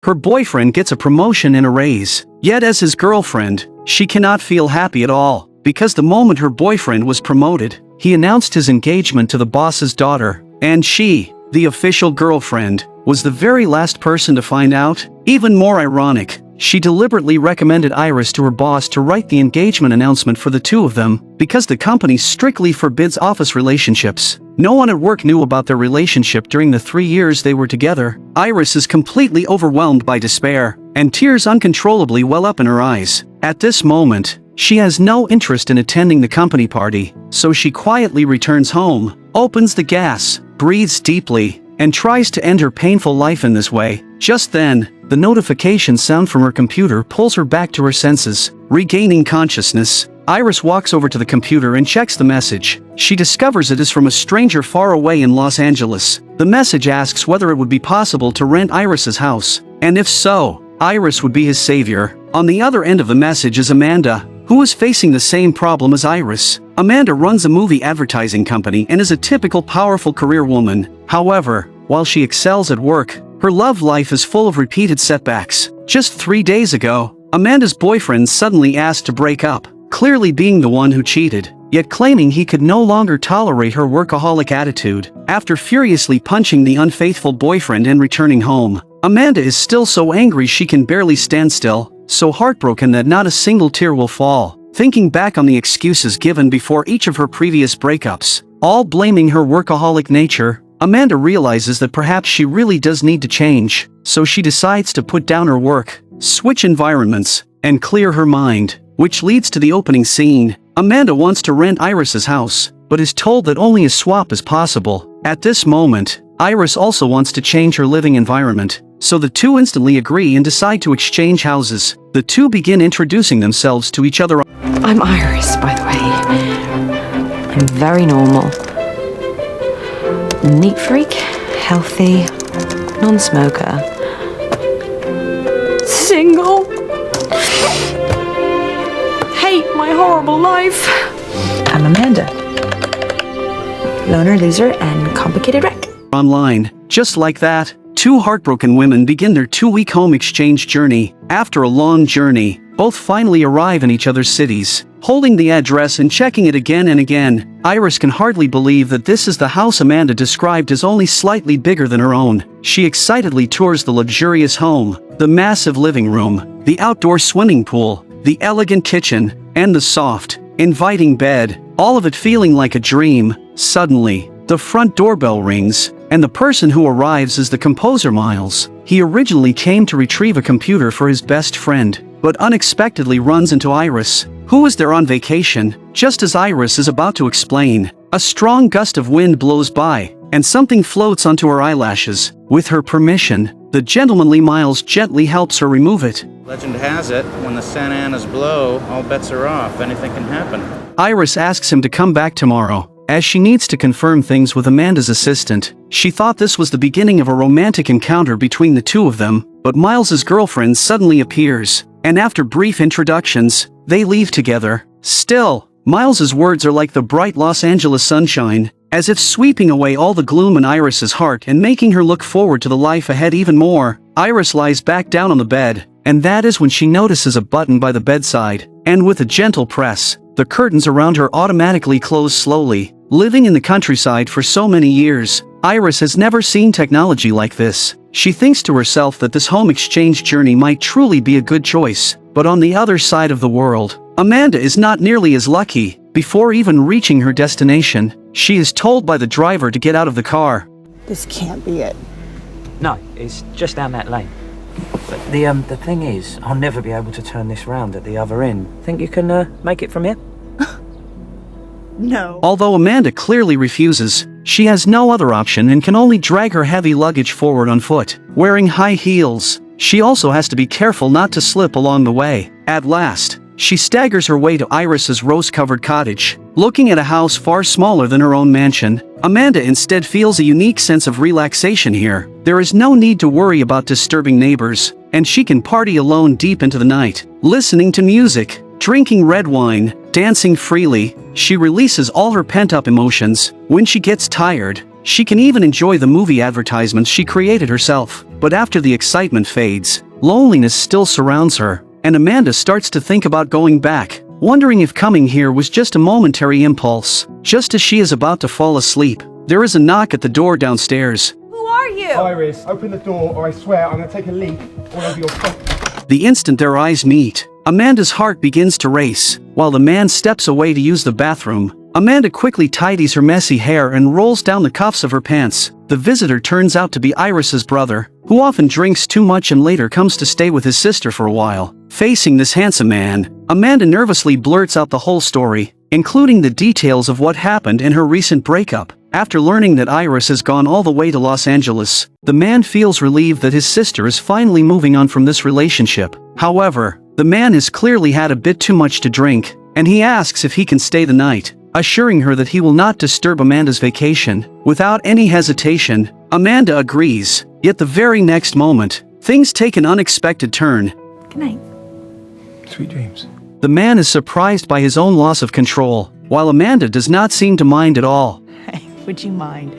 Her boyfriend gets a promotion and a raise. Yet as his girlfriend, she cannot feel happy at all, because the moment her boyfriend was promoted, he announced his engagement to the boss's daughter, and she, the official girlfriend, was the very last person to find out. Even more ironic, she deliberately recommended Iris to her boss to write the engagement announcement for the two of them, because the company strictly forbids office relationships. No one at work knew about their relationship during the 3 years they were together. Iris is completely overwhelmed by despair, and tears uncontrollably well up in her eyes. At this moment, she has no interest in attending the company party, so she quietly returns home, opens the gas, breathes deeply, and tries to end her painful life in this way. Just then, the notification sound from her computer pulls her back to her senses. Regaining consciousness, Iris walks over to the computer and checks the message. She discovers it is from a stranger far away in Los Angeles. The message asks whether it would be possible to rent Iris's house, and if so, Iris would be his savior. On the other end of the message is Amanda, who is facing the same problem as Iris. Amanda runs a movie advertising company and is a typical powerful career woman. However, while she excels at work, her love life is full of repeated setbacks. Just 3 days ago, Amanda's boyfriend suddenly asked to break up, clearly being the one who cheated, yet claiming he could no longer tolerate her workaholic attitude. After furiously punching the unfaithful boyfriend and returning home, Amanda is still so angry she can barely stand still, so heartbroken that not a single tear will fall. Thinking back on the excuses given before each of her previous breakups, all blaming her workaholic nature, Amanda realizes that perhaps she really does need to change, so she decides to put down her work, switch environments, and clear her mind, which leads to the opening scene. Amanda wants to rent Iris's house, but is told that only a swap is possible. At this moment, Iris also wants to change her living environment, so the two instantly agree and decide to exchange houses. The two begin introducing themselves to each other. I'm Iris, by the way. I'm very normal. Neat freak, healthy, non-smoker. Single. Hate my horrible life. I'm Amanda. Loner, loser, and complicated wreck. Online. Just like that, two heartbroken women begin their 2-week home exchange journey. After a long journey, both finally arrive in each other's cities. Holding the address and checking it again and again, Iris can hardly believe that this is the house Amanda described as only slightly bigger than her own. She excitedly tours the luxurious home, the massive living room, the outdoor swimming pool, the elegant kitchen, and the soft, inviting bed, all of it feeling like a dream. Suddenly, the front doorbell rings, and the person who arrives is the composer Miles. He originally came to retrieve a computer for his best friend, but unexpectedly runs into Iris, who is there on vacation. Just as Iris is about to explain, a strong gust of wind blows by, and something floats onto her eyelashes. With her permission, the gentlemanly Miles gently helps her remove it. Legend has it, when the Santa Anas blow, all bets are off. Anything can happen. Iris asks him to come back tomorrow, as she needs to confirm things with Amanda's assistant. She thought this was the beginning of a romantic encounter between the two of them, but Miles's girlfriend suddenly appears, and after brief introductions, they leave together. Still, Miles's words are like the bright Los Angeles sunshine, as if sweeping away all the gloom in Iris's heart and making her look forward to the life ahead even more. Iris lies back down on the bed, and that is when she notices a button by the bedside, and with a gentle press, the curtains around her automatically close slowly. Living in the countryside for so many years, Iris has never seen technology like this. She thinks to herself that this home exchange journey might truly be a good choice. But on the other side of the world, Amanda is not nearly as lucky. Before even reaching her destination, she is told by the driver to get out of the car. This can't be it. No, it's just down that lane. But the thing is, I'll never be able to turn this round at the other end. Think you can make it from here? No. Although Amanda clearly refuses, she has no other option and can only drag her heavy luggage forward on foot. Wearing high heels, she also has to be careful not to slip along the way. At last, she staggers her way to Iris's rose-covered cottage. Looking at a house far smaller than her own mansion, Amanda instead feels a unique sense of relaxation here. There is no need to worry about disturbing neighbors, and she can party alone deep into the night, listening to music, drinking red wine, dancing freely. She releases all her pent-up emotions. When she gets tired, She can even enjoy the movie advertisements she created herself. But after the excitement fades, loneliness still surrounds her, and Amanda starts to think about going back, wondering if coming here was just a momentary impulse. Just as she is about to fall asleep, there is a knock at the door downstairs. Who are you? Iris, open the door or I swear I'm gonna take a leak all over your front. The instant their eyes meet, Amanda's heart begins to race. While the man steps away to use the bathroom, Amanda quickly tidies her messy hair and rolls down the cuffs of her pants. The visitor turns out to be Iris's brother, who often drinks too much and later comes to stay with his sister for a while. Facing this handsome man, Amanda nervously blurts out the whole story, including the details of what happened in her recent breakup. After learning that Iris has gone all the way to Los Angeles, the man feels relieved that his sister is finally moving on from this relationship. However, the man has clearly had a bit too much to drink, and he asks if he can stay the night, assuring her that he will not disturb Amanda's vacation. Without any hesitation, Amanda agrees, yet the very next moment, things take an unexpected turn. Good night. Sweet dreams. The man is surprised by his own loss of control, while Amanda does not seem to mind at all. Would you mind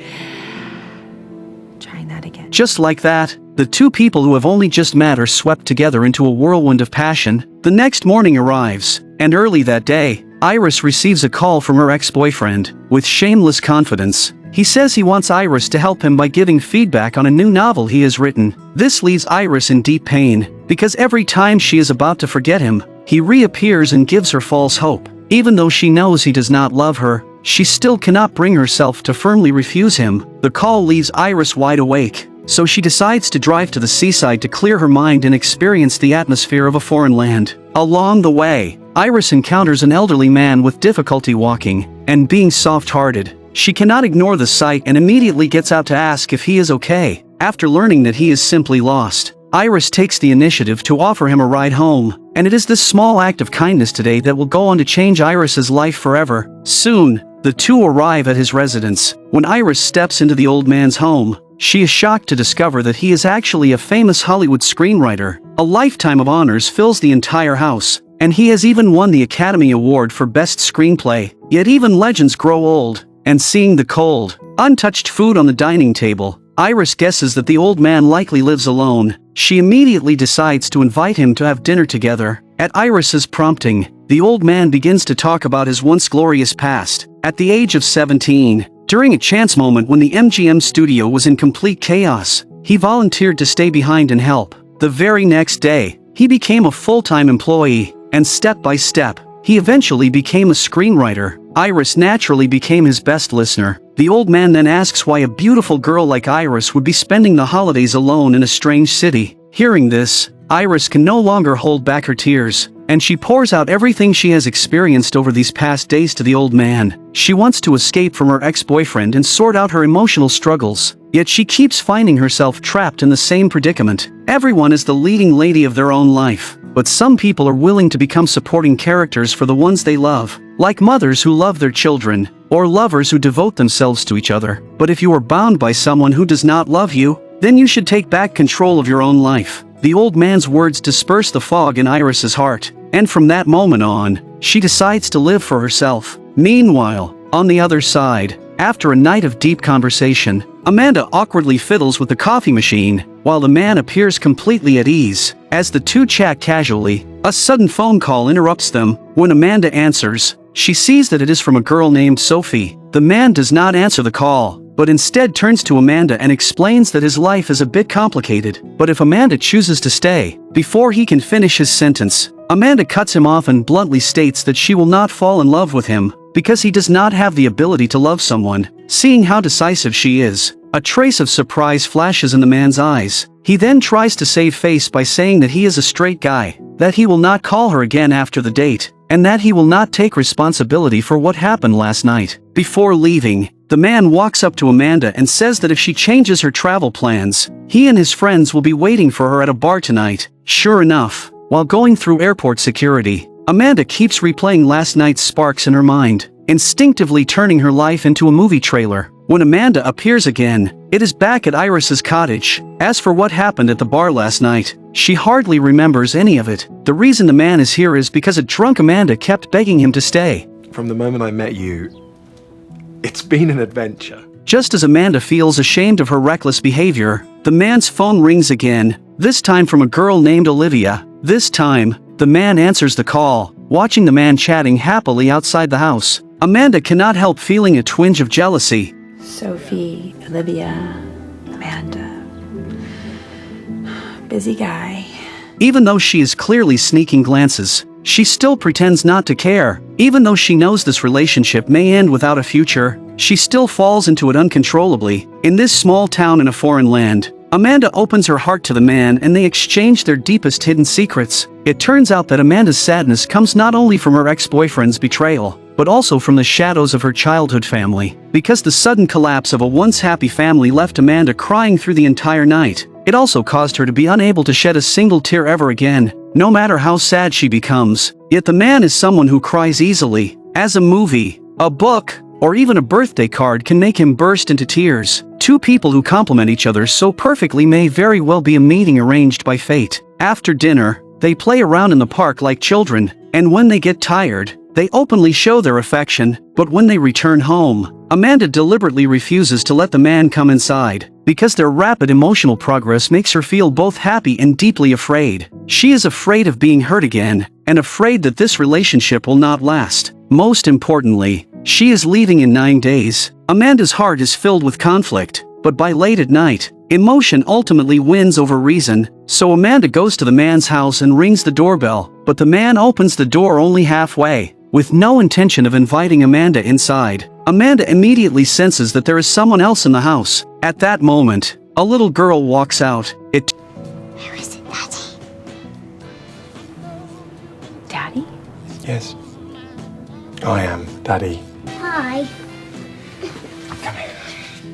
trying that again? Just like that, the two people who have only just met are swept together into a whirlwind of passion. The next morning arrives, and early that day, Iris receives a call from her ex-boyfriend. With shameless confidence, he says he wants Iris to help him by giving feedback on a new novel he has written. This leaves Iris in deep pain, because every time she is about to forget him, he reappears and gives her false hope. Even though she knows he does not love her, she still cannot bring herself to firmly refuse him. The call leaves Iris wide awake, so she decides to drive to the seaside to clear her mind and experience the atmosphere of a foreign land. Along the way, Iris encounters an elderly man with difficulty walking, and being soft-hearted, she cannot ignore the sight and immediately gets out to ask if he is okay. After learning that he is simply lost, Iris takes the initiative to offer him a ride home, and it is this small act of kindness today that will go on to change Iris's life forever. Soon, the two arrive at his residence. When Iris steps into the old man's home, she is shocked to discover that he is actually a famous Hollywood screenwriter. A lifetime of honors fills the entire house, and he has even won the Academy Award for Best Screenplay. Yet even legends grow old, and seeing the cold, untouched food on the dining table, Iris guesses that the old man likely lives alone. She immediately decides to invite him to have dinner together. At Iris's prompting, the old man begins to talk about his once glorious past. At the age of 17, during a chance moment when the MGM studio was in complete chaos, he volunteered to stay behind and help. The very next day, he became a full-time employee, and step by step, he eventually became a screenwriter. Iris naturally became his best listener. The old man then asks why a beautiful girl like Iris would be spending the holidays alone in a strange city. Hearing this, Iris can no longer hold back her tears, and she pours out everything she has experienced over these past days to the old man. She wants to escape from her ex-boyfriend and sort out her emotional struggles, yet she keeps finding herself trapped in the same predicament. Everyone is the leading lady of their own life, but some people are willing to become supporting characters for the ones they love, like mothers who love their children, or lovers who devote themselves to each other. But if you are bound by someone who does not love you, then you should take back control of your own life. The old man's words disperse the fog in Iris's heart, and from that moment on, she decides to live for herself. Meanwhile, on the other side, after a night of deep conversation, Amanda awkwardly fiddles with the coffee machine, while the man appears completely at ease. As the two chat casually, a sudden phone call interrupts them. When Amanda answers, she sees that it is from a girl named Sophie. The man does not answer the call, but instead turns to Amanda and explains that his life is a bit complicated. But if Amanda chooses to stay, before he can finish his sentence, Amanda cuts him off and bluntly states that she will not fall in love with him, because he does not have the ability to love someone. Seeing how decisive she is, a trace of surprise flashes in the man's eyes. He then tries to save face by saying that he is a straight guy, that he will not call her again after the date, and that he will not take responsibility for what happened last night. Before leaving, the man walks up to Amanda and says that if she changes her travel plans, he and his friends will be waiting for her at a bar tonight. Sure enough, while going through airport security, Amanda keeps replaying last night's sparks in her mind, instinctively turning her life into a movie trailer. When Amanda appears again, it is back at Iris's cottage. As for what happened at the bar last night, she hardly remembers any of it. The reason the man is here is because a drunk Amanda kept begging him to stay. From the moment I met you, it's been an adventure. Just as Amanda feels ashamed of her reckless behavior, the man's phone rings again, this time from a girl named Olivia. This time, the man answers the call, watching the man chatting happily outside the house. Amanda cannot help feeling a twinge of jealousy. Sophie, Olivia, Amanda. Busy guy. Even though she is clearly sneaking glances, she still pretends not to care. Even though she knows this relationship may end without a future, she still falls into it uncontrollably. In this small town in a foreign land, Amanda opens her heart to the man and they exchange their deepest hidden secrets. It turns out that Amanda's sadness comes not only from her ex-boyfriend's betrayal, but also from the shadows of her childhood family. Because the sudden collapse of a once happy family left Amanda crying through the entire night, it also caused her to be unable to shed a single tear ever again, no matter how sad she becomes. Yet the man is someone who cries easily, as a movie, a book, or even a birthday card can make him burst into tears. Two people who complement each other so perfectly may very well be a meeting arranged by fate. After dinner, they play around in the park like children, and when they get tired, they openly show their affection. But when they return home, Amanda deliberately refuses to let the man come inside, because their rapid emotional progress makes her feel both happy and deeply afraid. She is afraid of being hurt again, and afraid that this relationship will not last. Most importantly, she is leaving in 9 days. Amanda's heart is filled with conflict, but by late at night, emotion ultimately wins over reason, so Amanda goes to the man's house and rings the doorbell, but the man opens the door only halfway. With no intention of inviting Amanda inside, Amanda immediately senses that there is someone else in the house. At that moment, a little girl walks out. Who is it, Daddy? Daddy? Yes. I am Daddy. Hi.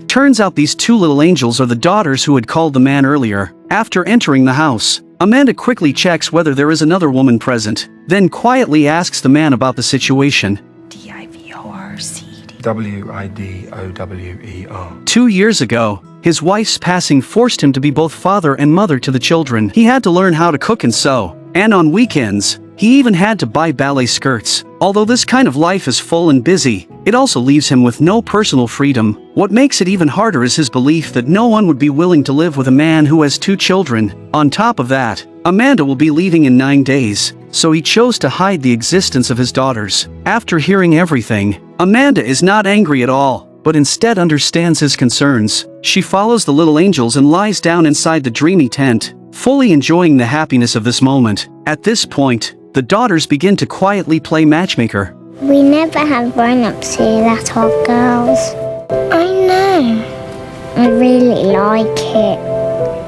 Turns out these two little angels are the daughters who had called the man earlier. After entering the house, Amanda quickly checks whether there is another woman present, then quietly asks the man about the situation. D-I-V-O-R-C-D. Widower. 2 years ago, his wife's passing forced him to be both father and mother to the children. He had to learn how to cook and sew, and on weekends, he even had to buy ballet skirts. Although this kind of life is full and busy, it also leaves him with no personal freedom. What makes it even harder is his belief that no one would be willing to live with a man who has 2 children. On top of that, Amanda will be leaving in 9 days, so he chose to hide the existence of his daughters. After hearing everything, Amanda is not angry at all, but instead understands his concerns. She follows the little angels and lies down inside the dreamy tent, fully enjoying the happiness of this moment. At this point, the daughters begin to quietly play matchmaker. We never have grown-ups here that are girls. I know. I really like it.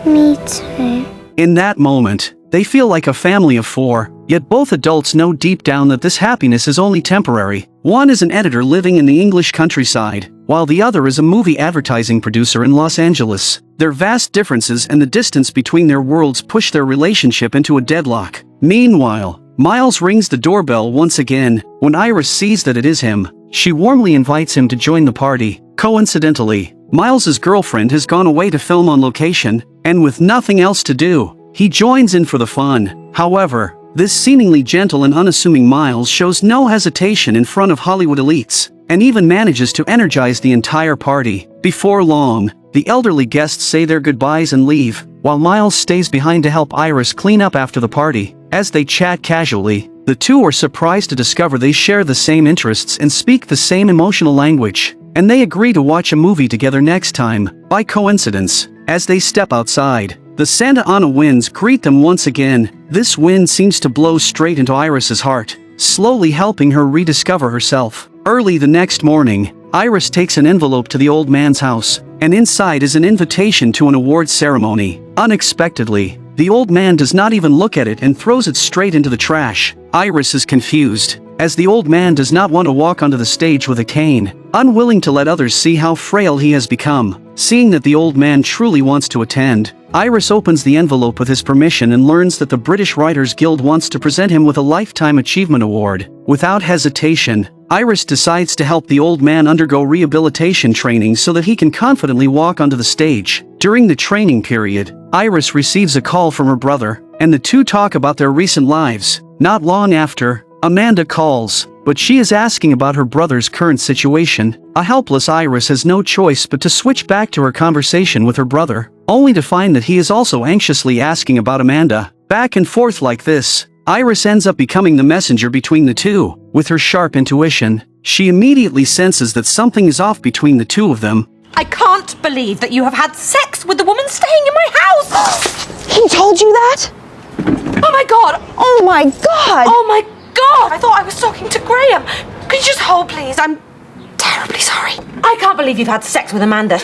Me too. In that moment, they feel like a family of 4, yet both adults know deep down that this happiness is only temporary. One is an editor living in the English countryside, while the other is a movie advertising producer in Los Angeles. Their vast differences and the distance between their worlds push their relationship into a deadlock. Meanwhile, Miles rings the doorbell once again. When Iris sees that it is him, she warmly invites him to join the party. Coincidentally, Miles's girlfriend has gone away to film on location, and with nothing else to do, he joins in for the fun. However, this seemingly gentle and unassuming Miles shows no hesitation in front of Hollywood elites, and even manages to energize the entire party. Before long, the elderly guests say their goodbyes and leave, while Miles stays behind to help Iris clean up after the party. As they chat casually, the two are surprised to discover they share the same interests and speak the same emotional language, and they agree to watch a movie together next time. By coincidence, as they step outside, the Santa Ana winds greet them once again. This wind seems to blow straight into Iris's heart, slowly helping her rediscover herself. Early the next morning, Iris takes an envelope to the old man's house, and inside is an invitation to an awards ceremony. Unexpectedly, the old man does not even look at it and throws it straight into the trash. Iris is confused, as the old man does not want to walk onto the stage with a cane, unwilling to let others see how frail he has become. Seeing that the old man truly wants to attend, Iris opens the envelope with his permission and learns that the British Writers Guild wants to present him with a Lifetime Achievement Award. Without hesitation, Iris decides to help the old man undergo rehabilitation training so that he can confidently walk onto the stage. During the training period, Iris receives a call from her brother, and the two talk about their recent lives. Not long after, Amanda calls, but she is asking about her brother's current situation. A helpless Iris has no choice but to switch back to her conversation with her brother, only to find that he is also anxiously asking about Amanda. Back and forth like this, Iris ends up becoming the messenger between the two. With her sharp intuition, she immediately senses that something is off between the two of them. I can't believe that you have had sex with the woman staying in my house! He told you that? Oh my god! Oh my god! Oh my god! I thought I was talking to Graham. Could you just hold, please? I'm terribly sorry. I can't believe you've had sex with Amanda.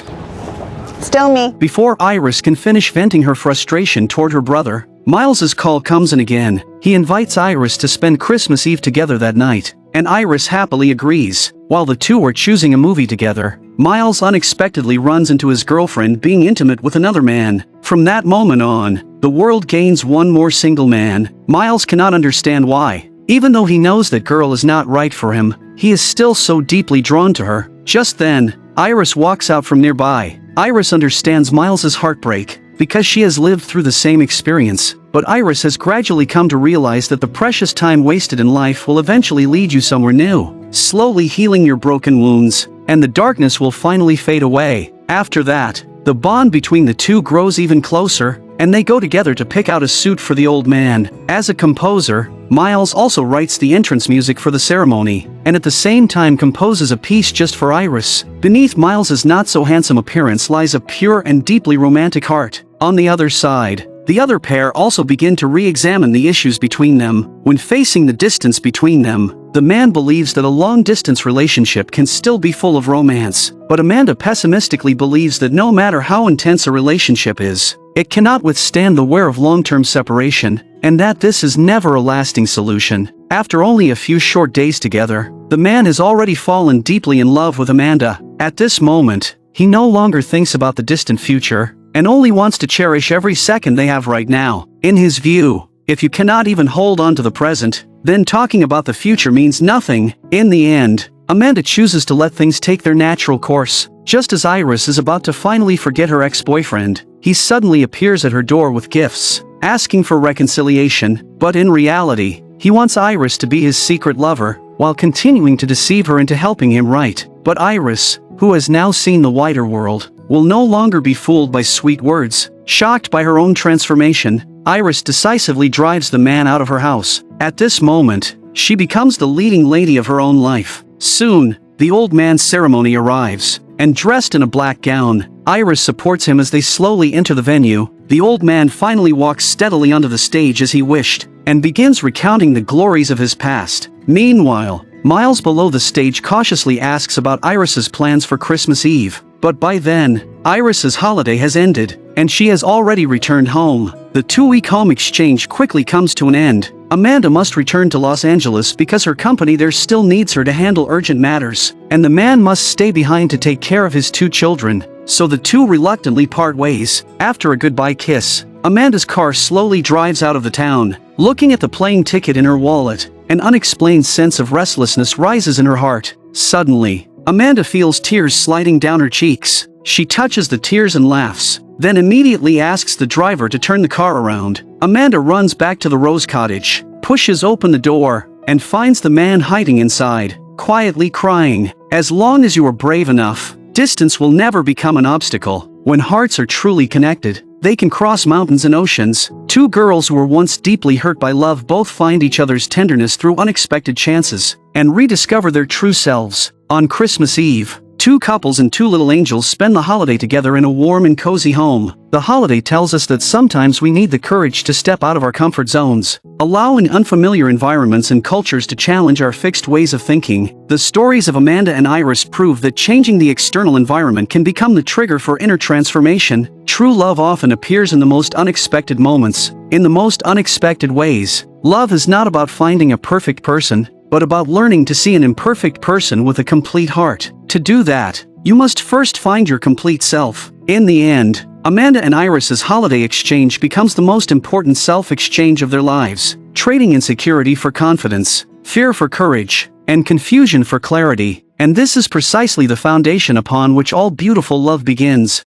Still me. Before Iris can finish venting her frustration toward her brother, Miles's call comes in again. He invites Iris to spend Christmas Eve together that night, and Iris happily agrees. While the two are choosing a movie together, Miles unexpectedly runs into his girlfriend being intimate with another man. From that moment on, the world gains one more single man. Miles cannot understand why. Even though he knows that girl is not right for him, he is still so deeply drawn to her. Just then, Iris walks out from nearby. Iris understands Miles's heartbreak, because she has lived through the same experience, but Iris has gradually come to realize that the precious time wasted in life will eventually lead you somewhere new, slowly healing your broken wounds, and the darkness will finally fade away. After that, the bond between the two grows even closer, and they go together to pick out a suit for the old man. As a composer, Miles also writes the entrance music for the ceremony, and at the same time composes a piece just for Iris. Beneath Miles's not-so-handsome appearance lies a pure and deeply romantic heart. On the other side, the other pair also begin to re-examine the issues between them. When facing the distance between them, the man believes that a long-distance relationship can still be full of romance, but Amanda pessimistically believes that no matter how intense a relationship is, it cannot withstand the wear of long-term separation, and that this is never a lasting solution. After only a few short days together, the man has already fallen deeply in love with Amanda. At this moment, he no longer thinks about the distant future, and only wants to cherish every second they have right now. In his view, if you cannot even hold on to the present, then talking about the future means nothing. In the end, Amanda chooses to let things take their natural course. Just as Iris is about to finally forget her ex-boyfriend, he suddenly appears at her door with gifts, asking for reconciliation, but in reality, he wants Iris to be his secret lover, while continuing to deceive her into helping him right. But Iris, who has now seen the wider world, will no longer be fooled by sweet words. Shocked by her own transformation, Iris decisively drives the man out of her house. At this moment, she becomes the leading lady of her own life. Soon, the old man's ceremony arrives, and dressed in a black gown, Iris supports him as they slowly enter the venue. The old man finally walks steadily onto the stage as he wished, and begins recounting the glories of his past. Meanwhile, Miles below the stage cautiously asks about Iris's plans for Christmas Eve. But by then, Iris's holiday has ended, and she has already returned home. The 2-week home exchange quickly comes to an end. Amanda must return to Los Angeles because her company there still needs her to handle urgent matters, and the man must stay behind to take care of his 2 children, so the two reluctantly part ways. After a goodbye kiss, Amanda's car slowly drives out of the town. Looking at the plane ticket in her wallet, an unexplained sense of restlessness rises in her heart. Suddenly, Amanda feels tears sliding down her cheeks. She touches the tears and laughs, then immediately asks the driver to turn the car around. Amanda runs back to the Rose Cottage, pushes open the door, and finds the man hiding inside, quietly crying. As long as you are brave enough, distance will never become an obstacle. When hearts are truly connected, they can cross mountains and oceans. 2 girls who were once deeply hurt by love both find each other's tenderness through unexpected chances, and rediscover their true selves. On Christmas Eve, 2 couples and 2 little angels spend the holiday together in a warm and cozy home. The holiday tells us that sometimes we need the courage to step out of our comfort zones, allowing unfamiliar environments and cultures to challenge our fixed ways of thinking. The stories of Amanda and Iris prove that changing the external environment can become the trigger for inner transformation. True love often appears in the most unexpected moments, in the most unexpected ways. Love is not about finding a perfect person, but about learning to see an imperfect person with a complete heart. To do that, you must first find your complete self. In the end, Amanda and Iris's holiday exchange becomes the most important self-exchange of their lives, trading insecurity for confidence, fear for courage, and confusion for clarity. And this is precisely the foundation upon which all beautiful love begins.